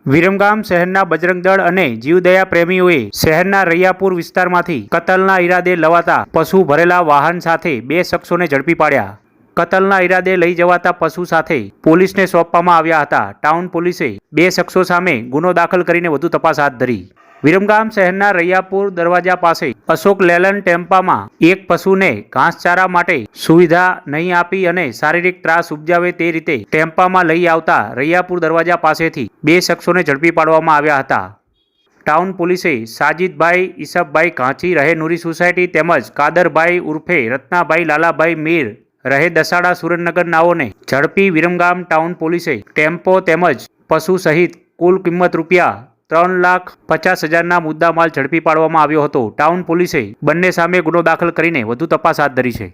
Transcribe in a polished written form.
વિરમગામ શહેરના બજરંગ દળ અને જીવદયા પ્રેમીઓએ શહેરના રૈયાપુર વિસ્તારમાંથી કતલના ઈરાદે લવાતા પશુ ભરેલા વાહન સાથે 2 શખ્સોને ઝડપી પાડ્યા. કતલના ઈરાદે લઈ જવાતા પશુ સાથે પોલીસને સોંપવામાં આવ્યા હતા. ટાઉન પોલીસે 2 શખ્સો સામે ગુનો દાખલ કરીને વધુ તપાસ હાથ ધરી. વિરમગામ શહેરના રૈયાપુર દરવાજા પાસે અશોક લેલન ટેમ્પામાં એક પશુને ઘાસચારા માટે સુવિધા નહીં આપી અને શારીરિક ત્રાસ ઉપજાવે તે રીતે ટેમ્પામાં લઈ આવતા રૈયાપુર દરવાજા પાસેથી 2 શખ્સોને ઝડપી પાડવામાં આવ્યા હતા. ટાઉન પોલીસે સાજિદભાઈ ઈસફભાઈ ઘાંચી રહે નૂરી સોસાયટી તેમજ કાદરભાઈ ઉર્ફે રત્નાભાઈ લાલાભાઈ મીર રહે દસાડા સુરેન્દ્રનગર નાઓને ઝડપી વિરમગામ ટાઉન પોલીસે ટેમ્પો તેમજ પશુ સહિત કુલ કિંમત ₹3,50,000ના મુદ્દામાલ ઝડપી પાડવામાં આવ્યો હતો. ટાઉન પોલીસે બંને સામે ગુનો દાખલ કરીને વધુ તપાસ હાથ ધરી છે.